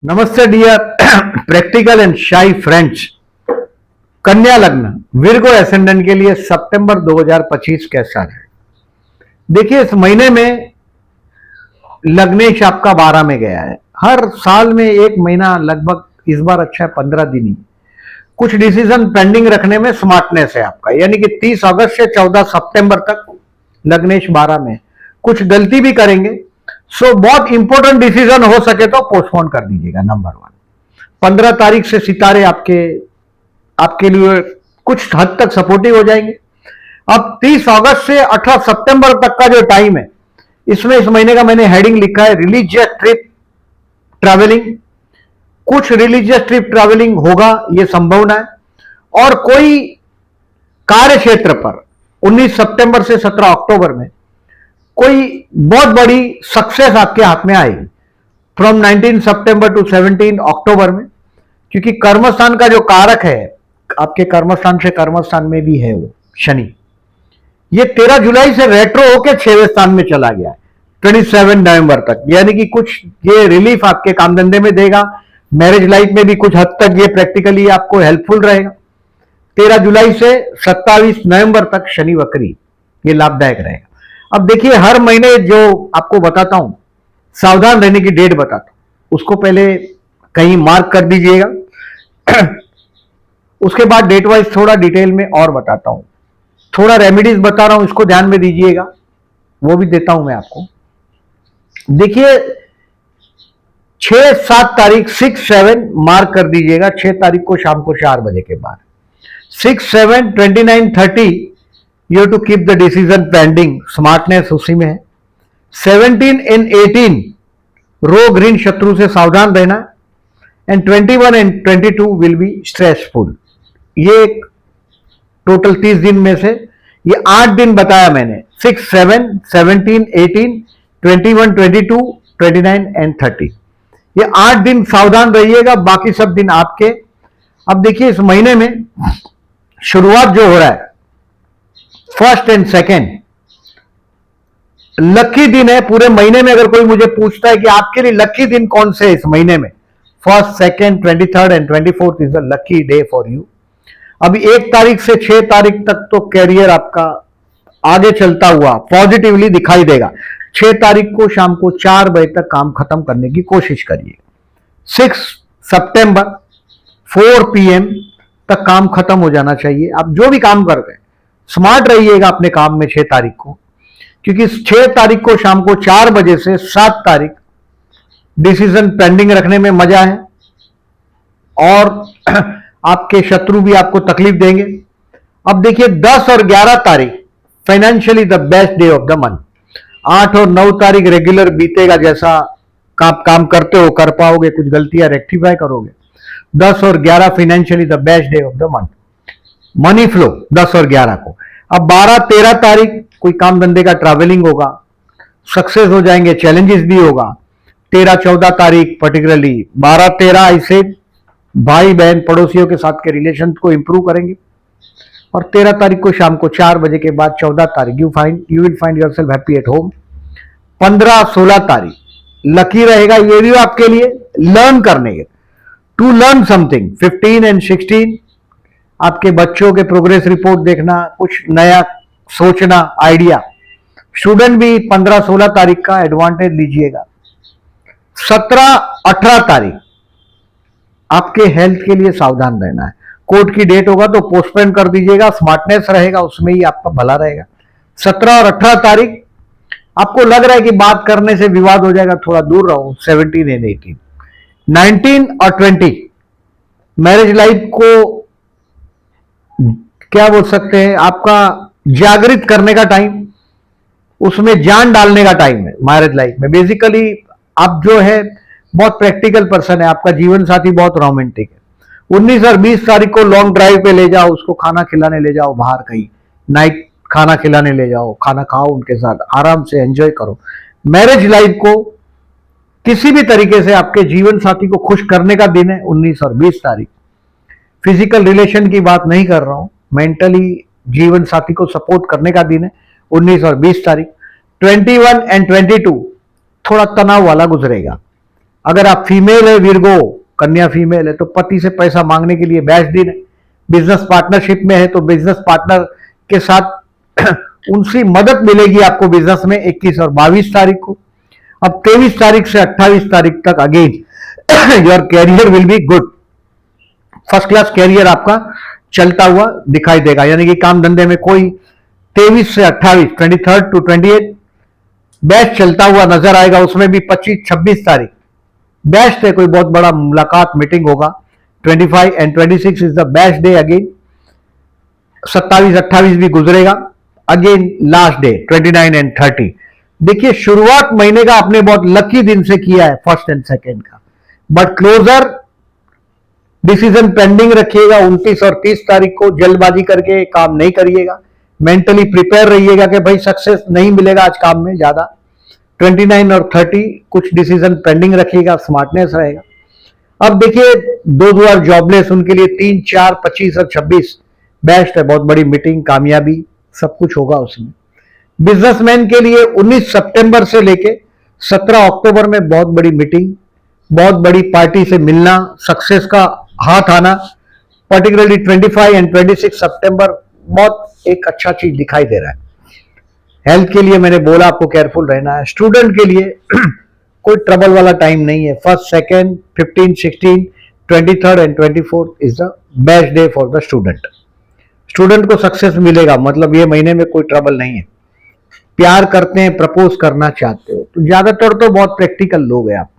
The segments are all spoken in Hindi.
नमस्ते डियर प्रैक्टिकल एंड शाई फ्रेंड्स। कन्या लग्न विर्गो एसेंडेंट के लिए सितंबर 2025 कैसा है? देखिए, इस महीने में लग्नेश आपका 12 में गया है। हर साल में एक महीना लगभग, इस बार अच्छा है 15 दिन ही। कुछ डिसीजन पेंडिंग रखने में स्मार्टनेस है आपका, यानी कि 30 अगस्त से 14 सितंबर तक लग्नेश 12 में। कुछ गलती भी करेंगे, सो बहुत इंपॉर्टेंट डिसीजन हो सके तो पोस्टपोन कर दीजिएगा। नंबर 1, 15 तारीख से सितारे आपके लिए कुछ हद तक सपोर्टिव हो जाएंगे। अब 30 अगस्त से 18 सितंबर तक का जो टाइम है, इसमें इस महीने का मैंने हेडिंग लिखा है रिलीजियस ट्रिप ट्रैवलिंग। कुछ रिलीजियस ट्रिप ट्रैवलिंग होगा, यह संभावना है। और कोई कार्य क्षेत्र पर 19 सितंबर से 17 अक्टूबर में कोई बहुत बड़ी सक्सेस आपके हाथ में आएगी फ्रॉम 19 सितंबर टू 17 अक्टूबर में, क्योंकि कर्मस्थान का जो कारक है आपके कर्मस्थान से कर्मस्थान में भी है वो शनि। ये 13 जुलाई से रेट्रो होके 6वें स्थान में चला गया है 27 नवंबर तक, यानी कि कुछ ये रिलीफ आपके काम धंधे में देगा। मैरिज लाइफ में भी कुछ हद तक ये प्रैक्टिकली आपको हेल्पफुल रहेगा। 13 जुलाई से 27 नवंबर तक शनि वक्री, ये लाभदायक रहेगा। अब देखिए, हर महीने जो आपको बताता हूं, सावधान रहने की डेट बताता हूं, उसको पहले कहीं मार्क कर दीजिएगा। उसके बाद डेट वाइज थोड़ा डिटेल में और बताता हूं, थोड़ा रेमेडीज बता रहा हूं, इसको ध्यान में दीजिएगा, वो भी देता हूं मैं आपको। देखिए, 6-7 तारीख 6-7 मार्क कर दीजिएगा। 6 तारीख को शाम को 4 बजे के बाद 6-7 29 30 you to keep the decision pending, smartness उसी में है। 17 एंड 18 रो ग्रीन शत्रु से सावधान रहना। And 21 and 22 will be stressful. ये टोटल 30 दिन में से ये 8 दिन बताया मैंने, 6-7 17 18 21 22 29 एंड 30। ये 8 दिन सावधान रहिएगा, बाकी सब दिन आपके। अब देखिए, इस महीने में शुरुआत जो हो रहा है, 1 एंड 2 लकी दिन है पूरे महीने में। अगर कोई मुझे पूछता है कि आपके लिए लकी दिन कौन से है इस महीने में, 1, 2, 23 and 24 is a lucky day for you. अभी 1 तारीख से 6 तारीख तक तो कैरियर आपका आगे चलता हुआ पॉजिटिवली दिखाई देगा। 6 तारीख को शाम को 4 बजे तक काम खत्म करने की कोशिश करिए। 6 सितंबर 4 PM तक काम खत्म हो जाना चाहिए। आप जो भी काम कर रहे हैं, स्मार्ट रहिएगा अपने काम में 6 तारीख को, क्योंकि 6 तारीख को शाम को 4 बजे से 7 तारीख डिसीजन पेंडिंग रखने में मजा है। और आपके शत्रु भी आपको तकलीफ देंगे। अब देखिए, 10 और 11 तारीख financially the best day of the month. 8 और 9 तारीख रेगुलर बीतेगा, जैसा काम करते हो कर पाओगे, कुछ गलतियां रेक्टिफाई करोगे। 10 और 11 financially the best day of the month, money flow 10 और 11 को। अब 12-13 तारीख कोई काम धंधे का ट्रैवलिंग होगा, सक्सेस हो जाएंगे, चैलेंजेस भी होगा। 13-14 तारीख पर्टिकुलरली 12-13 ऐसे भाई बहन पड़ोसियों के साथ के रिलेशन को इंप्रूव करेंगे। और 13 तारीख को शाम को 4 बजे के बाद 14 तारीख you will find yourself happy at home. 15-16 तारीख लकी रहेगा, ये भी आपके लिए लर्न करने के, टू लर्न समथिंग। 15 एंड 16 आपके बच्चों के प्रोग्रेस रिपोर्ट देखना, कुछ नया सोचना, आइडिया। स्टूडेंट भी 15-16 तारीख का एडवांटेज लीजिएगा। 17-18 तारीख आपके हेल्थ के लिए सावधान रहना है। कोर्ट की डेट होगा तो पोस्टपोन कर दीजिएगा, स्मार्टनेस रहेगा, उसमें ही आपका भला रहेगा। 17 और 18 तारीख आपको लग रहा है कि बात करने से विवाद हो जाएगा, थोड़ा दूर रहो। 17 एंड 18 19 और 20 मैरिज लाइफ को क्या बोल सकते हैं, आपका जागृत करने का टाइम, उसमें जान डालने का टाइम है मैरिज लाइफ में। बेसिकली आप जो है बहुत प्रैक्टिकल पर्सन है, आपका जीवन साथी बहुत रोमांटिक है। 19 और 20 तारीख को लॉन्ग ड्राइव पे ले जाओ, उसको खाना खिलाने ले जाओ, बाहर कहीं नाइट खाना खिलाने ले जाओ, खाना खाओ उनके साथ, आराम से एंजॉय करो। मैरिज लाइफ को किसी भी तरीके से आपके जीवन साथी को खुश करने का दिन है 19 और 20 तारीख। फिजिकल रिलेशन की बात नहीं कर रहा हूं, मेंटली जीवन साथी को सपोर्ट करने का दिन है 19 और 20 तारीख। 21 एंड 22 थोड़ा तनाव वाला गुजरेगा। अगर आप फीमेल है, विर्गो कन्या फीमेल है, तो पति से पैसा मांगने के लिए बेस्ट दिन है। बिजनेस पार्टनरशिप में है तो बिजनेस पार्टनर के साथ उनसी मदद मिलेगी आपको बिजनेस में 21 और 22 तारीख को। अब 23 तारीख से 28 तारीख तक again your career will be good, first class career आपका चलता हुआ दिखाई देगा। यानी कि काम धंधे में कोई 23 से 28 23 टू 28 बेस्ट चलता हुआ नजर आएगा। उसमें भी 25-26 तारीख बेस्ट है, कोई बहुत बड़ा मुलाकात मीटिंग होगा। 25 and 26 is the best day again. 27-28 भी गुजरेगा, अगेन लास्ट डे 29 एंड 30। देखिए शुरुआत महीने का आपने बहुत लकी दिन से किया है, फर्स्ट एंड सेकेंड का, बट क्लोजर डिसीजन पेंडिंग रखिएगा 29 और 30 तारीख को। जल्दबाजी करके काम नहीं करिएगा, मेंटली प्रिपेयर रहिएगा कि भाई सक्सेस नहीं मिलेगा आज काम में ज्यादा। 29 और 30 कुछ डिसीजन पेंडिंग रखिएगा, स्मार्टनेस रहेगा। अब देखिए दो द्वार जॉबलेस, उनके लिए 3, 4, 25 और 26 बेस्ट है। बहुत बड़ी मीटिंग, कामयाबी सब कुछ होगा उसमें। बिजनेसमैन के लिए 19 सितंबर से लेके 17 अक्टूबर में बहुत बड़ी मीटिंग, बहुत बड़ी पार्टी से मिलना, सक्सेस का हाथ आना। पर्टिकुलरली 25 एंड 26 सितंबर बहुत एक अच्छा चीज दिखाई दे रहा है। हेल्थ के लिए मैंने बोला आपको केयरफुल रहना है। स्टूडेंट के लिए कोई ट्रबल वाला टाइम नहीं है। First, second, 15, 16, 23 and 24 is the best day for the student. Student को सक्सेस मिलेगा, मतलब ये महीने में कोई ट्रबल नहीं है। प्यार करते हैं, प्रपोज करना चाहते हो तो ज्यादातर तो बहुत प्रैक्टिकल लोग हैं आप।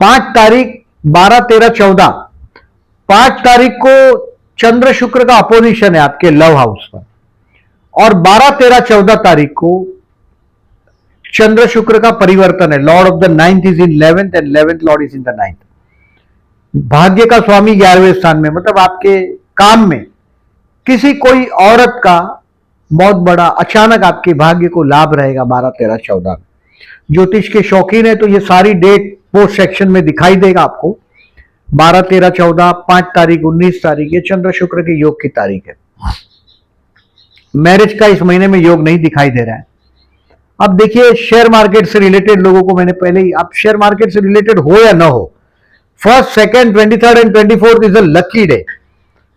5 तारीख, 12, 13, 14, 5 तारीख को चंद्र शुक्र का अपोजिशन है आपके लव हाउस पर, और 12, 13, 14 तारीख को चंद्र शुक्र का परिवर्तन है। Lord of the 9th is in 11th and 11th Lord is in the 9th। भाग्य का स्वामी 11वें स्थान में, मतलब आपके काम में किसी कोई औरत का बहुत बड़ा अचानक आपके भाग्य को लाभ रहेगा 12, 13, 14। ज्योतिष के शौकीन है तो ये सारी डेट पोस्ट सेक्शन में दिखाई देगा आपको। 12, 13, 14, 5 तारीख, 19 तारीख ये चंद्र शुक्र के योग की तारीख है। मैरिज का इस महीने में योग नहीं दिखाई दे रहा है। अब देखिए शेयर मार्केट से रिलेटेड लोगों को मैंने पहले ही, आप शेयर मार्केट से रिलेटेड हो या ना हो, first, second, 23 and 24 is a lucky day.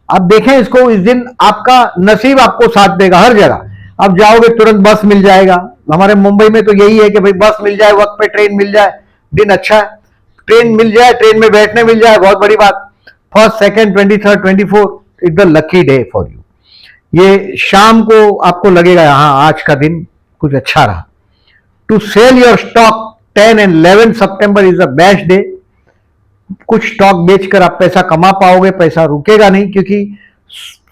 आप देखें इसको, इस दिन आपका नसीब आपको साथ देगा हर जगह। आप जाओगे तुरंत बस मिल जाएगा। हमारे मुंबई में तो यही है कि भाई बस मिल जाए, वक्त पे ट्रेन मिल जाए, दिन अच्छा है। ट्रेन मिल जाए, ट्रेन में बैठने मिल जाए, बहुत बड़ी बात। First, second, 23, 24 is the lucky day for you. ये शाम को आपको लगेगा हाँ आज का दिन कुछ अच्छा रहा। To sell your stock 10 and 11 September is the best day. कुछ स्टॉक बेचकर आप पैसा कमा पाओगे, पैसा रुकेगा नहीं, क्योंकि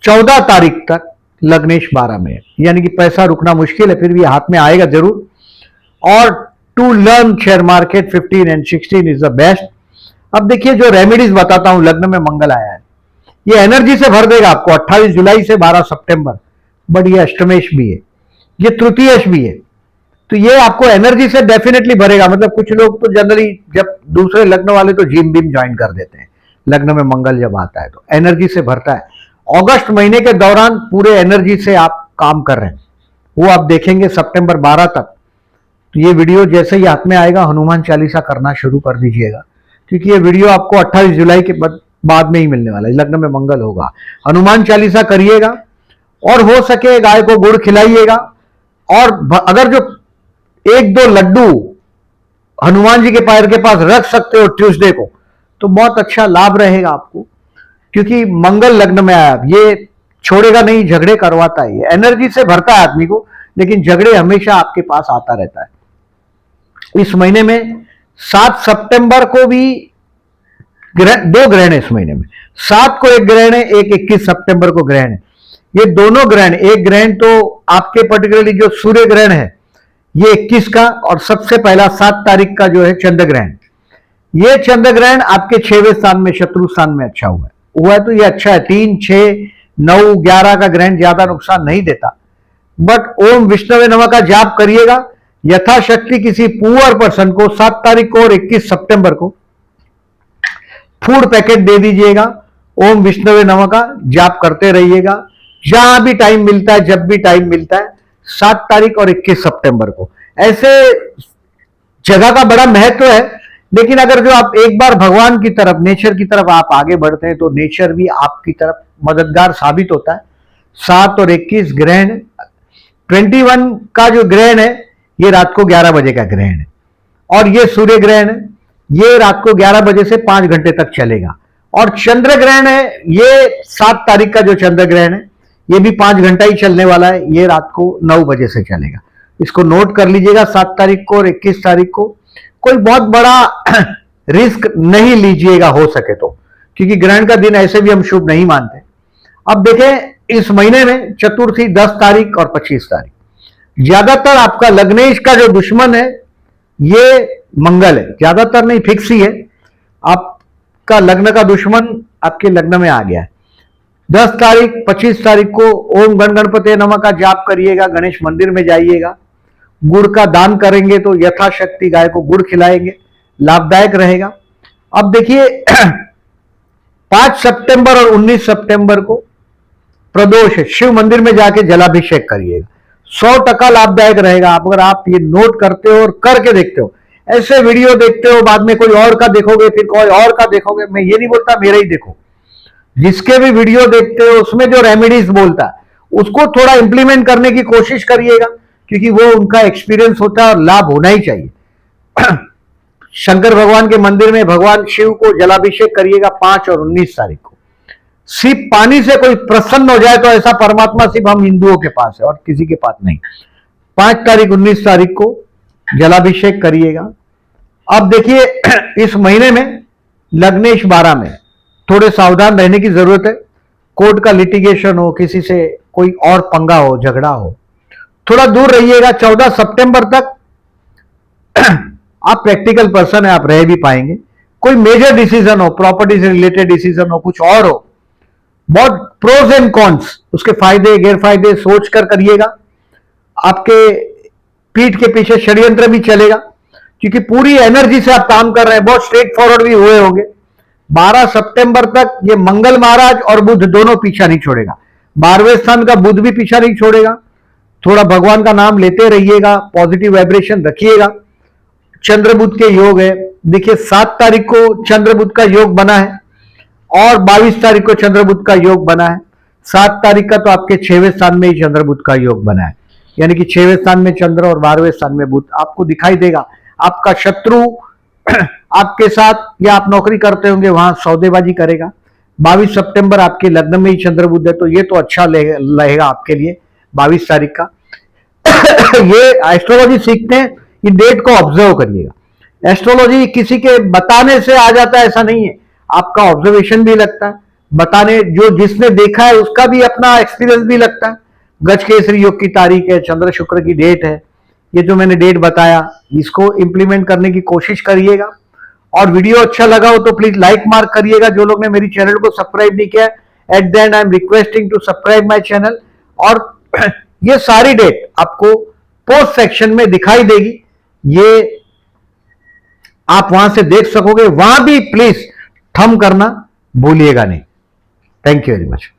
14 तारीख तक लग्नेश 12 में है, यानी कि पैसा रुकना मुश्किल है, फिर भी हाथ में आएगा जरूर। और to learn share market 15 and 16 is the best. अब देखिए जो रेमेडीज बताता हूं, लग्न में मंगल आया है, ये एनर्जी से भर देगा आपको 28 जुलाई से 12 सितंबर। बट ये अष्टमेश भी है, ये तृतीयेश भी है, तो ये आपको एनर्जी से डेफिनेटली भरेगा। मतलब कुछ लोग तो जनरली जब दूसरे लग्न वाले तो जिम बिम ज्वाइन कर देते हैं, लग्न में मंगल जब आता है तो एनर्जी से भरता है। अगस्त महीने के दौरान पूरे एनर्जी से आप काम कर रहे हैं, वो आप देखेंगे सितंबर 12 तक। तो ये वीडियो जैसे ही हाथ में आएगा हनुमान चालीसा करना शुरू कर दीजिएगा, क्योंकि ये वीडियो आपको 28 जुलाई के बाद में ही मिलने वाला है। लग्न में मंगल होगा, हनुमान चालीसा करिएगा, और हो सके गाय को गुड़ खिलाइएगा। और अगर जो 1-2 लड्डू हनुमान जी के पैर के पास रख सकते हो ट्यूसडे को, तो बहुत अच्छा लाभ रहेगा आपको, क्योंकि मंगल लग्न में आया। ये छोड़ेगा नहीं, झगड़े करवाता है, ये एनर्जी से भरता है आदमी को, लेकिन झगड़े हमेशा आपके पास आता रहता है। इस महीने में 7 सितंबर को भी 2 ग्रहण है इस महीने में। 7 को एक ग्रहण है, एक 21 सितंबर को ग्रहण है। ये दोनों ग्रहण, एक ग्रहण तो आपके पर्टिकुलरली जो सूर्य ग्रहण है ये 21 का, और सबसे पहला 7 तारीख का जो है चंद्र ग्रहण। ये चंद्र ग्रहण आपके 6वें स्थान में, शत्रु स्थान में अच्छा हुआ है तो ये अच्छा है। 3, 6, 9, 11 का ग्रहण ज्यादा नुकसान नहीं देता। बट ओम विष्णवे नमः का जाप करिएगा यथाशक्ति। किसी पुअर पर्सन को 7 तारीख को और 21 सितंबर को फूड पैकेट दे दीजिएगा। ओम विष्णवे नमः का जाप करते रहिएगा जहां भी टाइम मिलता है, जब भी टाइम मिलता है। 7 तारीख और 21 सितंबर को ऐसे जगह का बड़ा महत्व है लेकिन अगर जो आप एक बार भगवान की तरफ, नेचर की तरफ आप आगे बढ़ते हैं तो नेचर भी आपकी तरफ मददगार साबित होता है। 7 और 21 ग्रहण, 21 का जो ग्रहण है ये रात को 11 बजे का ग्रहण है, और ये सूर्य ग्रहण है, ये रात को 11 बजे से 5 घंटे तक चलेगा। और चंद्र ग्रहण है, ये 7 तारीख का जो चंद्र ग्रहण है ये भी 5 घंटा ही चलने वाला है, ये रात को 9 बजे से चलेगा। इसको नोट कर लीजिएगा, 7 तारीख को और 21 तारीख को कोई बहुत बड़ा रिस्क नहीं लीजिएगा हो सके तो, क्योंकि ग्रहण का दिन ऐसे भी हम शुभ नहीं मानते। अब देखें इस महीने में चतुर्थी 10 तारीख और 25 तारीख, ज्यादातर आपका लग्नेश का जो दुश्मन है ये मंगल है, ज्यादातर नहीं फिक्स ही है। आपका लग्न का दुश्मन आपके लग्न में आ गया है। 10 तारीख 25 तारीख को ओम गण गणपति नमः का जाप करिएगा, गणेश मंदिर में जाइएगा, गुड़ का दान करेंगे तो यथाशक्ति गाय को गुड़ खिलाएंगे, लाभदायक रहेगा। अब देखिए 5 सितंबर और 19 सितंबर को प्रदोष है, शिव मंदिर में जाके जलाभिषेक करिएगा, 100% लाभदायक रहेगा। अगर आप ये नोट करते हो और करके देखते हो, ऐसे वीडियो देखते हो बाद में कोई और का देखोगे, फिर कोई और का देखोगे, मैं ये नहीं बोलता मेरा ही देखो, जिसके भी वीडियो देखते हो उसमें जो रेमेडीज बोलता है उसको थोड़ा इंप्लीमेंट करने की कोशिश करिएगा, क्योंकि वो उनका एक्सपीरियंस होता है और लाभ होना ही चाहिए। शंकर भगवान के मंदिर में भगवान शिव को जलाभिषेक करिएगा 5 और 19 तारीख को। सिर्फ पानी से कोई प्रसन्न हो जाए तो ऐसा परमात्मा सिर्फ हम हिंदुओं के पास है और किसी के पास नहीं। 5 तारीख 19 तारीख को जलाभिषेक करिएगा। अब देखिए इस महीने में लग्नेश 12 में थोड़े सावधान रहने की जरूरत है। कोर्ट का लिटिगेशन हो, किसी से कोई और पंगा हो, झगड़ा हो, थोड़ा दूर रहिएगा। 14 सितंबर तक आप प्रैक्टिकल पर्सन है, आप रह भी पाएंगे। कोई मेजर डिसीजन हो, प्रॉपर्टी से रिलेटेड डिसीजन हो, कुछ और हो, बहुत प्रोज एंड कॉन्स, उसके फायदे गैरफायदे सोच कर करिएगा। आपके पीठ के पीछे षड्यंत्र भी चलेगा, क्योंकि पूरी एनर्जी से आप काम कर रहे हैं, बहुत स्ट्रेट फॉरवर्ड भी हुए होंगे। 12 सितंबर तक ये मंगल महाराज और बुध दोनों पीछा नहीं छोड़ेगा, 12वें स्थान का बुध भी पीछा नहीं छोड़ेगा। थोड़ा भगवान का नाम लेते रहिएगा, पॉजिटिव वाइब्रेशन रखिएगा। चंद्र बुध के योग है, देखिए 7 तारीख को चंद्र बुध का योग बना है और 22 तारीख को चंद्र बुध का योग बना है। 7 तारीख का तो आपके 6वें स्थान में ही चंद्र बुध का योग बना है, यानी कि 6वें स्थान में चंद्र और 12वें स्थान में बुध। आपको दिखाई देगा आपका शत्रु आपके साथ, या आप नौकरी करते होंगे वहां सौदेबाजी करेगा। 22 सितंबर आपके लग्न में ही चंद्र बुध है, तो ये तो अच्छा रहेगा आपके लिए 22 तारीख का। ये एस्ट्रोलॉजी सीखते हैं, ये डेट को ऑब्जर्व करिएगा। एस्ट्रोलॉजी किसी के बताने से आ जाता है ऐसा नहीं है, आपका ऑब्जर्वेशन भी लगता है, बताने जो जिसने देखा है उसका भी अपना एक्सपीरियंस भी लगता है। गज केसरी योग की तारीख है, चंद्र शुक्र की डेट है, ये जो मैंने डेट बताया इसको इंप्लीमेंट करने की कोशिश करिएगा। और वीडियो अच्छा लगा हो तो प्लीज लाइक मार्क करिएगा। जो लोग ने मेरी चैनल को सब्सक्राइब नहीं किया, at the end I am requesting to subscribe my channel. और ये सारी डेट आपको पोस्ट सेक्शन में दिखाई देगी, ये आप वहां से देख सकोगे। वहां भी प्लीज थंब करना भूलिएगा नहीं। Thank you very much.